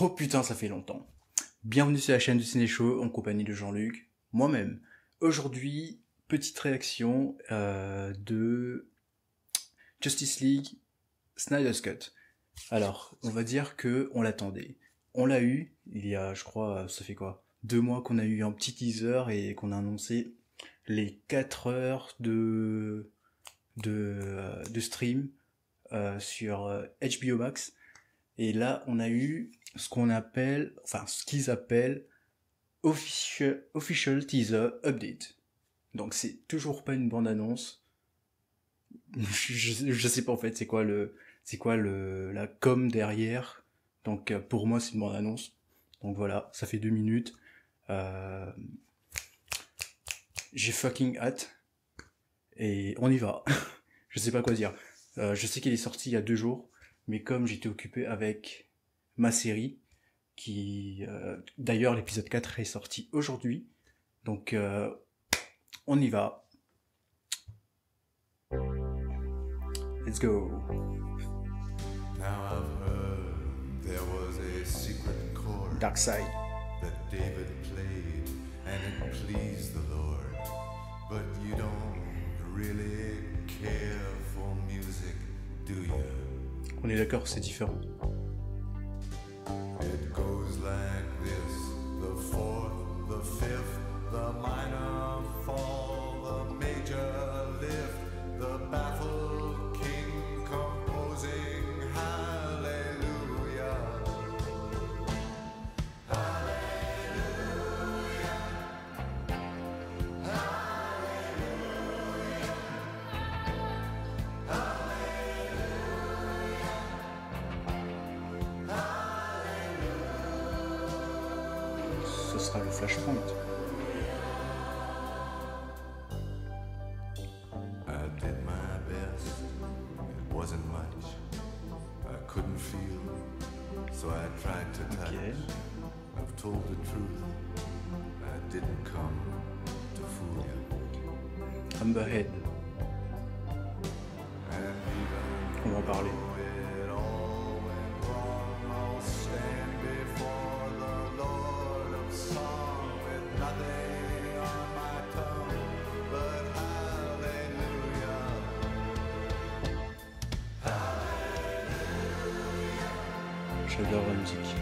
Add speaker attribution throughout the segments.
Speaker 1: Oh putain, ça fait longtemps. Bienvenue sur la chaîne du Ciné Show en compagnie de Jean-Luc, moi-même. Aujourd'hui, petite réaction de Justice League Snyder's Cut. Alors, on va dire que on l'attendait. On l'a eu, il y a, je crois, ça fait quoi 2 mois qu'on a eu un petit teaser et qu'on a annoncé les 4 heures de stream sur HBO Max. Et là, on a eu ce qu'ils appellent official teaser update. Donc c'est toujours pas une bande annonce. Je sais pas en fait c'est quoi la com derrière. Donc pour moi c'est une bande annonce. Donc voilà, ça fait 2 minutes. Euh, j'ai fucking hâte et on y va. Je sais pas quoi dire. Je sais qu'il est sorti il y a 2 jours, mais comme j'étais occupé avec ma série, d'ailleurs l'épisode 4 est sorti aujourd'hui, donc on y va. Let's go.
Speaker 2: Now I've heard there was a secret chord
Speaker 1: Dark Side.
Speaker 2: that David played and it pleased the Lord. But you don't really care for music, do you?
Speaker 1: On est d'accord, c'est différent.
Speaker 2: It goes like this: the fourth, the fifth, the minor fall, the major lift, the baffled king composing hallelujah.
Speaker 1: Ce sera le Flashpoint.
Speaker 2: I did my best, it wasn't much. I couldn't feel, so I tried to touch.
Speaker 1: Ok.
Speaker 2: I've told the truth, I didn't come to fool you.
Speaker 1: Amberhead,
Speaker 2: And even
Speaker 1: on va en parler.
Speaker 2: though it all went wrong, I'll stand before the Lord of song with nothing on my tongue but hallelujah.
Speaker 1: J'adore la musique.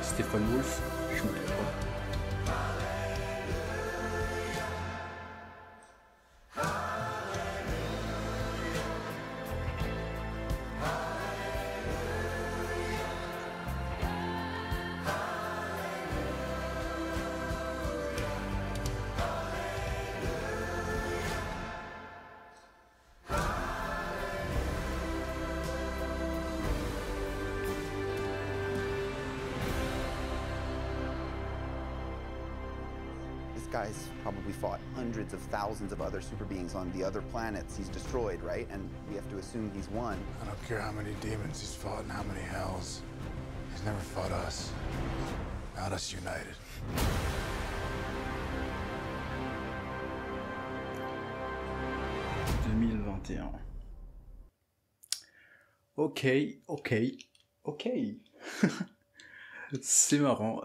Speaker 1: Stephen Wolf, je me trompe pas.
Speaker 3: This guy's probably fought hundreds of thousands of other super beings on the other planets he's destroyed, right? And we have to assume he's won.
Speaker 4: I don't care how many demons he's fought and how many hells. He's never fought us. Not us united.
Speaker 1: 2021. Ok. C'est marrant.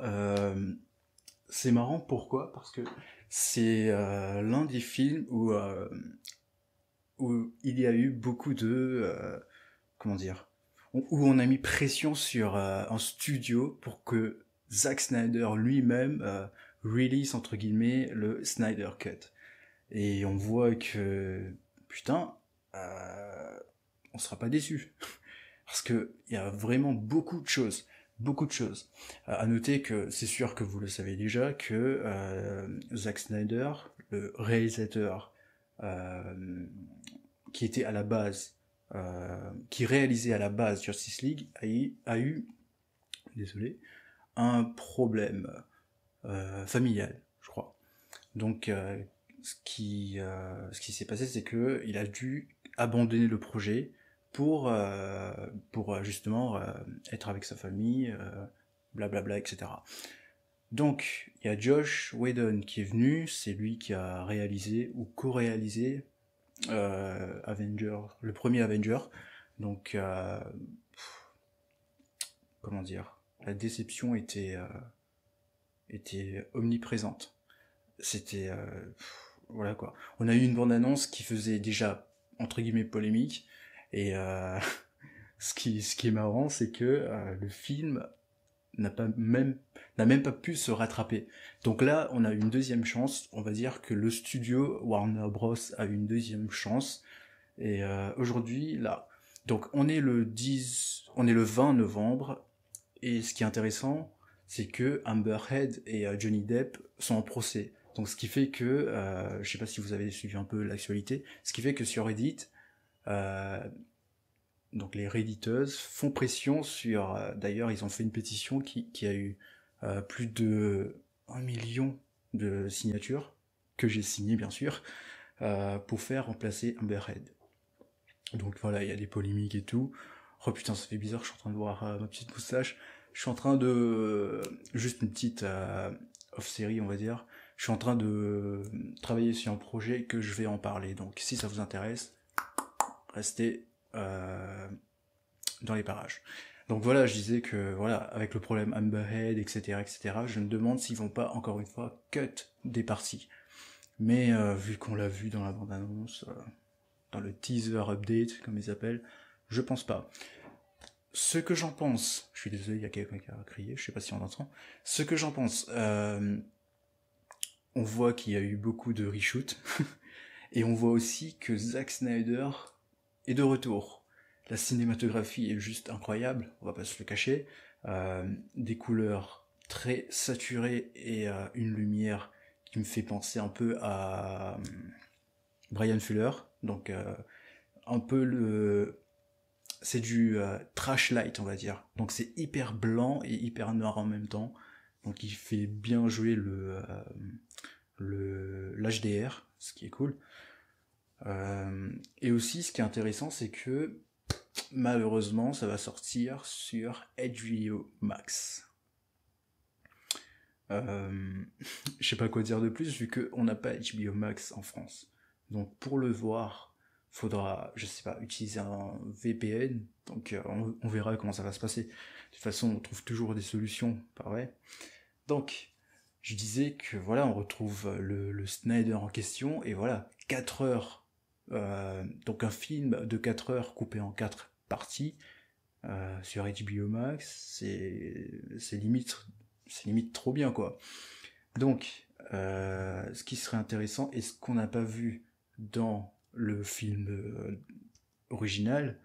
Speaker 1: C'est marrant pourquoi? Parce que c'est l'un des films où il y a eu beaucoup comment dire, où on a mis pression sur un studio pour que Zack Snyder lui-même release entre guillemets le Snyder Cut. Et on voit que putain, on sera pas déçu parce que il y a vraiment beaucoup de choses. À noter que c'est sûr que vous le savez déjà que Zack Snyder, le réalisateur qui était à la base, qui réalisait à la base Justice League, a eu, désolé, un problème familial, je crois. Donc ce qui s'est passé, c'est que il a dû abandonner le projet pour justement être avec sa famille, blablabla, etc. Donc, il y a Josh Whedon qui est venu, c'est lui qui a réalisé ou co-réalisé Avenger, le premier Avenger. Donc, comment dire, la déception était omniprésente. C'était voilà quoi. On a eu une bande-annonce qui faisait déjà entre guillemets polémique, et ce qui est marrant, c'est que le film n'a même pas pu se rattraper. Donc là, on a une deuxième chance. On va dire que le studio Warner Bros a eu une deuxième chance. Et aujourd'hui, là, donc on est le 20 novembre. Et ce qui est intéressant, c'est que Amber Heard et Johnny Depp sont en procès. Donc ce qui fait que, je sais pas si vous avez suivi un peu l'actualité, ce qui fait que sur Reddit, donc les redditeuses font pression sur... d'ailleurs, ils ont fait une pétition qui a eu plus de 1 million de signatures, que j'ai signé bien sûr, pour faire remplacer Amber Heard. Donc voilà, il y a des polémiques et tout. Oh putain, ça fait bizarre, je suis en train de voir ma petite moustache. Je suis en train de... juste une petite off-série, on va dire. Je suis en train de travailler sur un projet que je vais en parler. Donc si ça vous intéresse, restez dans les parages. Donc voilà, je disais que voilà, avec le problème Amber Heard, etc., je me demande s'ils vont pas encore une fois cut des parties. Mais vu qu'on l'a vu dans la bande-annonce, dans le teaser update, comme ils appellent, je pense pas. Ce que j'en pense, je suis désolé, il y a quelqu'un qui a crié, je sais pas si on entend. Ce que j'en pense, on voit qu'il y a eu beaucoup de reshoots, et on voit aussi que Zack Snyder est de retour. La cinématographie est juste incroyable, on va pas se le cacher. Des couleurs très saturées et une lumière qui me fait penser un peu à Brian Fuller, donc un peu le... c'est du trash light, on va dire. Donc c'est hyper blanc et hyper noir en même temps. Donc il fait bien jouer l'HDR, ce qui est cool. Et aussi, ce qui est intéressant, c'est que malheureusement, ça va sortir sur HBO Max. Je sais pas quoi dire de plus, vu qu'on n'a pas HBO Max en France. Donc pour le voir, faudra, je sais pas, utiliser un VPN. Donc on verra comment ça va se passer. De toute façon, on trouve toujours des solutions, pas vrai. Donc, je disais que voilà, on retrouve le Snyder en question, et voilà, 4 heures. Donc un film de 4 heures coupé en 4 parties sur HBO Max, c'est limite trop bien, quoi. Donc, ce qui serait intéressant, et ce qu'on n'a pas vu dans le film original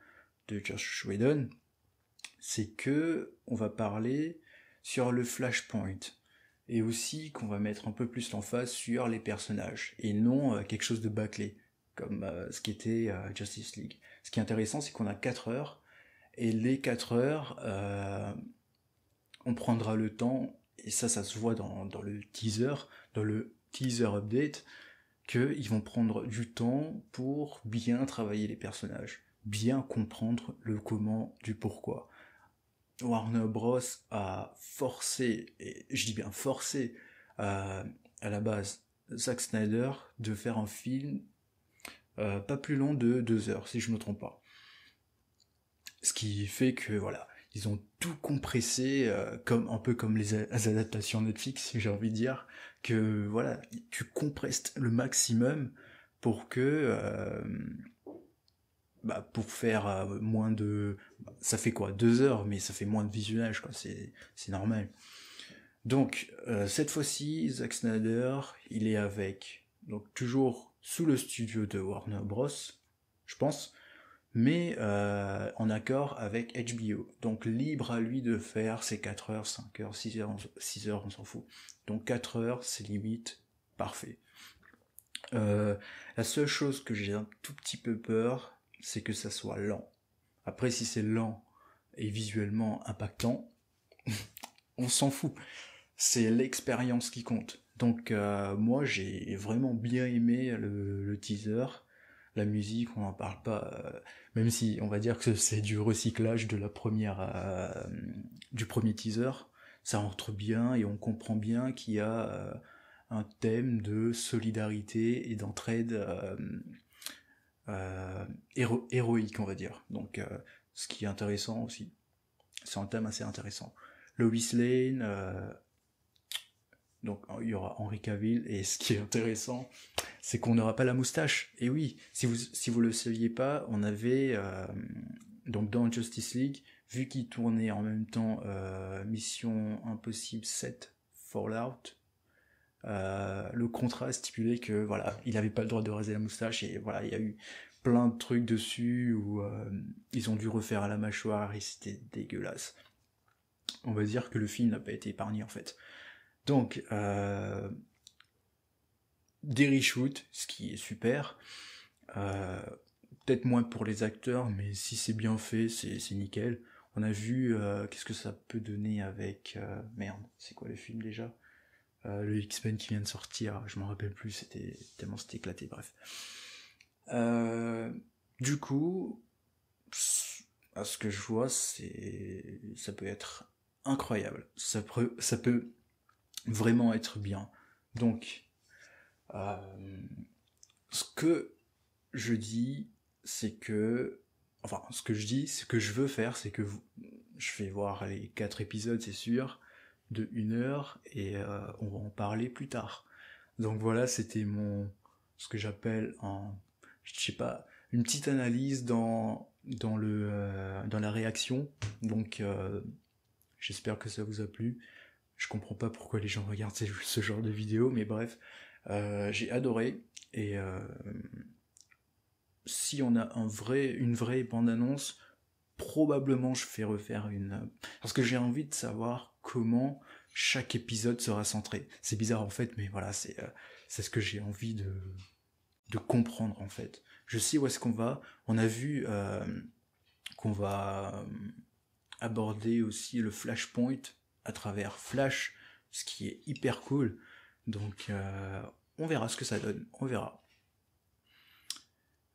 Speaker 1: de Josh Whedon, c'est que on va parler sur le Flashpoint, et aussi qu'on va mettre un peu plus l'emphase sur les personnages, et non quelque chose de bâclé, comme ce qui était Justice League. Ce qui est intéressant, c'est qu'on a 4 heures, et les 4 heures, on prendra le temps, et ça se voit dans le teaser update, qu'ils vont prendre du temps pour bien travailler les personnages, bien comprendre le comment du pourquoi. Warner Bros a forcé, et je dis bien forcé, à la base, Zack Snyder de faire un film pas plus long de 2 heures, si je me trompe pas. Ce qui fait que, voilà, ils ont tout compressé, un peu comme les adaptations Netflix, j'ai envie de dire, que, voilà, tu compresses le maximum pour que... pour faire moins de... Ça fait quoi, 2 heures, mais ça fait moins de visionnage, quoi, c'est normal. Donc, cette fois-ci, Zack Snyder, il est avec... Donc, toujours sous le studio de Warner Bros, je pense, mais en accord avec HBO. Donc, libre à lui de faire ses 4 heures, 5 heures, 6 heures, on s'en fout. Donc, 4 heures, c'est limite parfait. La seule chose que j'ai un tout petit peu peur, c'est que ça soit lent. Après, si c'est lent et visuellement impactant, on s'en fout. C'est l'expérience qui compte. Donc moi, j'ai vraiment bien aimé le teaser. La musique, on n'en parle pas, même si on va dire que c'est du recyclage de la du premier teaser. Ça rentre bien et on comprend bien qu'il y a un thème de solidarité et d'entraide héroïque, on va dire. Donc ce qui est intéressant aussi. c'est un thème assez intéressant. Lois Lane, donc il y aura Henry Cavill, et ce qui est intéressant, c'est qu'on n'aura pas la moustache. Et oui, si vous le saviez pas, on avait donc dans Justice League, vu qu'il tournait en même temps Mission Impossible 7 Fallout, le contrat stipulait que voilà, il n'avait pas le droit de raser la moustache, et voilà, il y a eu plein de trucs dessus où ils ont dû refaire à la mâchoire et c'était dégueulasse. On va dire que le film n'a pas été épargné en fait. Donc, des reshoots, ce qui est super. Peut-être moins pour les acteurs, mais si c'est bien fait, c'est nickel. On a vu qu'est-ce que ça peut donner avec... merde, c'est quoi le film déjà le X-Men qui vient de sortir, je m'en rappelle plus, c'était éclaté, bref. Du coup, à ce que je vois, ça peut être incroyable. Ça peut vraiment être bien. Donc, ce que je dis, c'est que... Enfin, ce que je veux faire, c'est que je vais voir les 4 épisodes, c'est sûr, de 1 heure, et on va en parler plus tard. Donc voilà, c'était ce que j'appelle une petite analyse dans la réaction. Donc j'espère que ça vous a plu. Je comprends pas pourquoi les gens regardent ce genre de vidéos, mais bref, j'ai adoré, et si on a une vraie bande-annonce, probablement je vais refaire parce que j'ai envie de savoir comment chaque épisode sera centré. C'est bizarre en fait, mais voilà, c'est ce que j'ai envie de comprendre en fait. Je sais où est-ce qu'on va. On a vu qu'on va aborder aussi le Flashpoint à travers Flash, ce qui est hyper cool. Donc on verra ce que ça donne, on verra.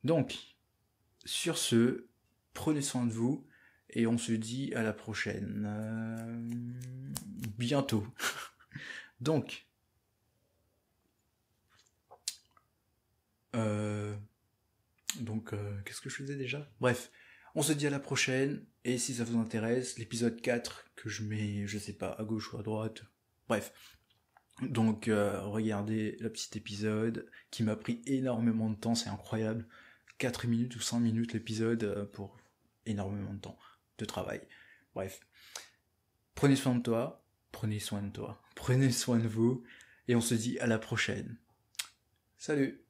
Speaker 1: Donc, sur ce, prenez soin de vous, et on se dit à la prochaine. Bientôt. Donc, qu'est-ce que je faisais déjà ? Bref, on se dit à la prochaine, et si ça vous intéresse, l'épisode 4 que je mets, je sais pas, à gauche ou à droite, bref. Donc, regardez le petit épisode qui m'a pris énormément de temps, c'est incroyable. 4 minutes ou 5 minutes l'épisode pour énormément de temps de travail. Bref. Prenez soin de toi, prenez soin de vous, et on se dit à la prochaine. Salut!